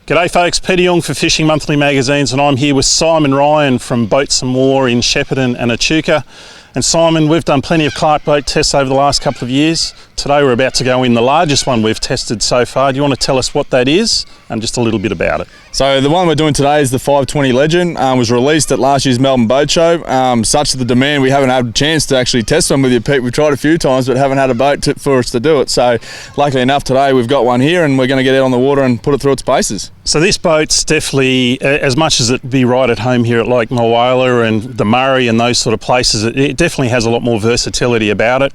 G'day folks, Peter Jung for Fishing Monthly Magazines, and I'm here with Simon Ryan from Boats and More in Shepparton and Echuca. And Simon, we've done plenty of Clark boat tests over the last couple of years. Today we're about to go in the largest one we've tested so far. Do you want to tell us what that is and just a little bit about it? So the one we're doing today is the 520 Legend. Was released at last year's Melbourne Boat Show. Such the demand, we haven't had a chance to actually test one with you, Pete. We've tried a few times but haven't had a boat for us to do it. So luckily enough today we've got one here and we're going to get out on the water and put it through its paces. So this boat's definitely, as much as it'd be right at home here at Lake Mulwala and the Murray and those sort of places, it definitely has a lot more versatility about it.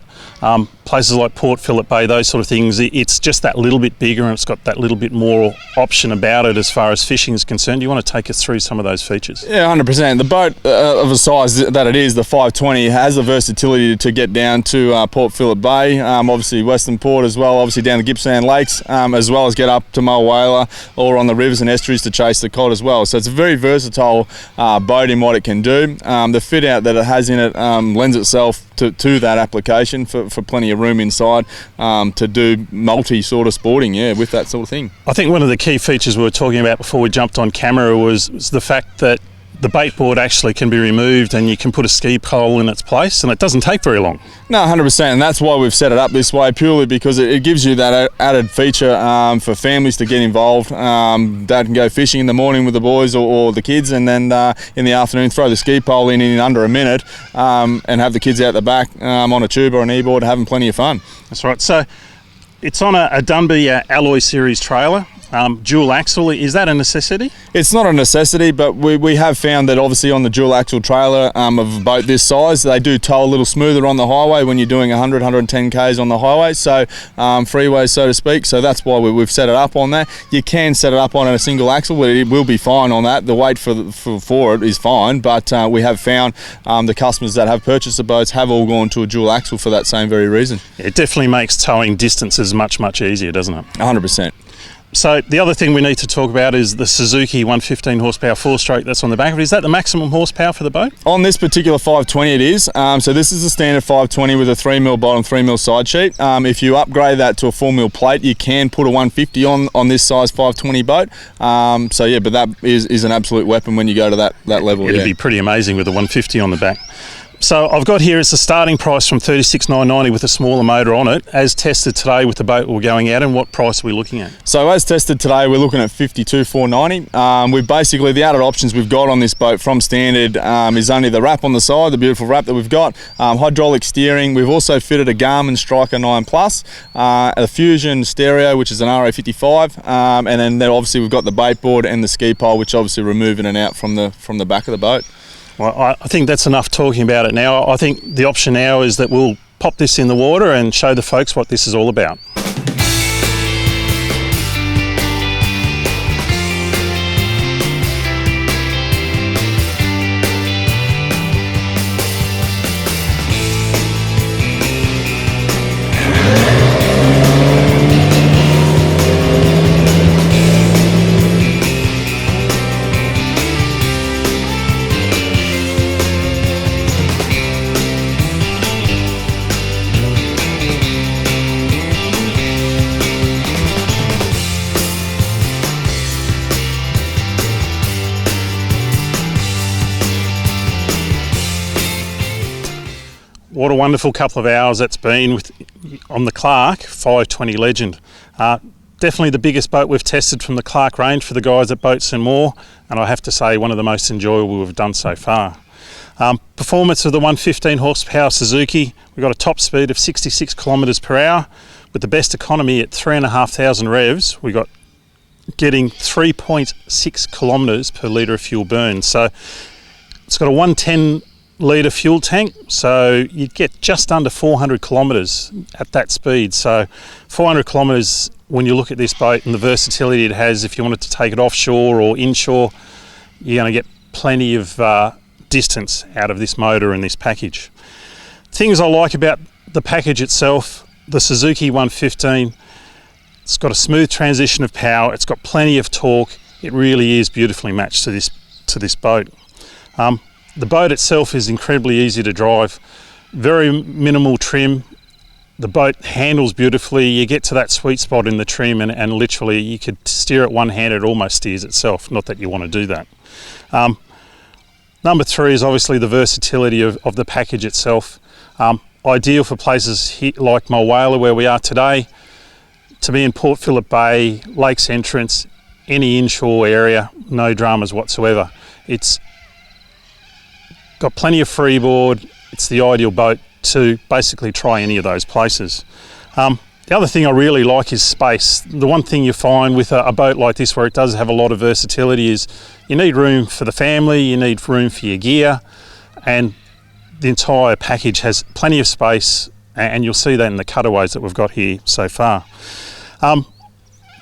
Places like Port Phillip Bay, those sort of things, it's just that little bit bigger and it's got that little bit more option about it as far as fishing is concerned. Do you want to take us through some of those features? Yeah, 100%. The boat of a size that it is, the 520, has the versatility to get down to Port Phillip Bay, obviously Western Port as well, obviously down the Gippsland Lakes, as well as get up to Mulwala or on the rivers and estuaries to chase the cod as well. So it's a very versatile boat in what it can do. The fit out that it has in it lends itself to that application for plenty of room inside to do multi sort of sporting, with that sort of thing. I think one of the key features we were talking about before we jumped on camera was the fact that the bait board actually can be removed and you can put a ski pole in its place and it doesn't take very long. No, 100%, and that's why we've set it up this way, purely because it gives you that added feature for families to get involved. Dad can go fishing in the morning with the boys or the kids, and then in the afternoon throw the ski pole in under a minute and have the kids out the back on a tube or an e-board having plenty of fun. That's right. So it's on a Dunby Alloy Series trailer. Dual axle, is that a necessity? It's not a necessity, but we have found that obviously on the dual axle trailer of a boat this size, they do tow a little smoother on the highway when you're doing 100, 110 k's on the highway, so freeways so to speak. So that's why we've set it up on that. You can set it up on a single axle, but it will be fine on that. The weight for it is fine, but we have found the customers that have purchased the boats have all gone to a dual axle for that same very reason. It definitely makes towing distances much easier, doesn't it? 100%. So the other thing we need to talk about is the Suzuki 115 horsepower 4-stroke that's on the back of it. Is that the maximum horsepower for the boat? On this particular 520 it is. So this is a standard 520 with a 3mm bottom, 3mm side sheet. If you upgrade that to a 4mm plate, you can put a 150 on this size 520 boat. But that is an absolute weapon when you go to that level. It'd be pretty amazing with a 150 on the back. So I've got here, it's a starting price from $36,990 with a smaller motor on it. As tested today with the boat we're going out, and what price are we looking at? So as tested today, we're looking at $52,490. We've basically, the added options we've got on this boat from standard is only the wrap on the side, the beautiful wrap that we've got, hydraulic steering. We've also fitted a Garmin Striker 9 Plus, a Fusion stereo, which is an RA55, and then obviously we've got the bait board and the ski pole, which obviously remove in and out from the back of the boat. Well, I think that's enough talking about it now. I think the option now is that we'll pop this in the water and show the folks what this is all about. What a wonderful couple of hours that's been on the Clark 520 Legend. Definitely the biggest boat we've tested from the Clark range for the guys at Boats and More, and I have to say one of the most enjoyable we've done so far. Performance of the 115 horsepower Suzuki, we've got a top speed of 66 kilometres per hour with the best economy at 3,500 revs. We got getting 3.6 kilometres per litre of fuel burn. So it's got a 110 litre fuel tank, so you'd get just under 400 kilometres at that speed. So 400 kilometres, when you look at this boat and the versatility it has, if you wanted to take it offshore or inshore, you're going to get plenty of distance out of this motor and this package. Things I like about the package itself, the Suzuki 115, it's got a smooth transition of power, it's got plenty of torque, it really is beautifully matched to this boat. The boat itself is incredibly easy to drive, very minimal trim, The boat handles beautifully. You get to that sweet spot in the trim and literally you could steer it one hand, it almost steers itself. Not that you want to do that. Number 3 is obviously the versatility of the package itself. Ideal for places like Mulwala where we are today, to be in Port Phillip Bay, Lakes Entrance, any inshore area, no dramas whatsoever. It's got plenty of freeboard. It's the ideal boat to basically try any of those places. The other thing I really like is space. The one thing you find with a boat like this where it does have a lot of versatility is you need room for the family, you need room for your gear, and the entire package has plenty of space, and you'll see that in the cutaways that we've got here so far.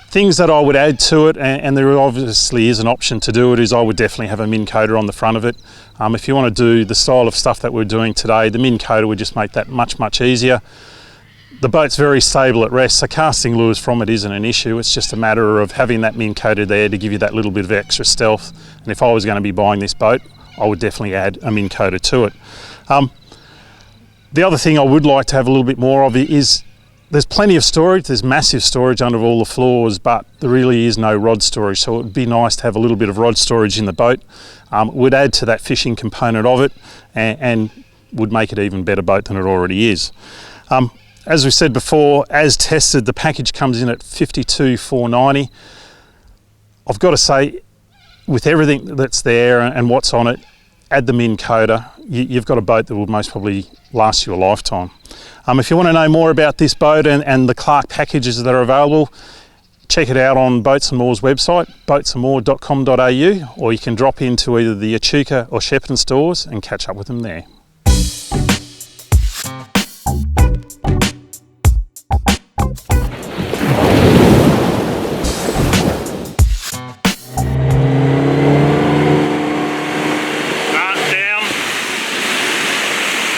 Things that I would add to it, and there obviously is an option to do it, is I would definitely have a min coater on the front of it. If you want to do the style of stuff that we're doing today, the min coater would just make that much easier. The boat's very stable at rest, so casting lures from it isn't an issue. It's just a matter of having that min coater there to give you that little bit of extra stealth. And if I was going to be buying this boat, I would definitely add a min coater to it. The other thing I would like to have a little bit more of is there's plenty of storage. There's massive storage under all the floors, but there really is no rod storage. So it would be nice to have a little bit of rod storage in the boat. It would add to that fishing component of it and would make it even better boat than it already is. As we said before, as tested, the package comes in at $52,490. I've got to say, with everything that's there and what's on it, add the min coater, you've got a boat that will most probably last you a lifetime. If you want to know more about this boat and the Clark packages that are available, check it out on Boats and More's website, boatsandmore.com.au, or you can drop into either the Echuca or Shepparton stores and catch up with them there.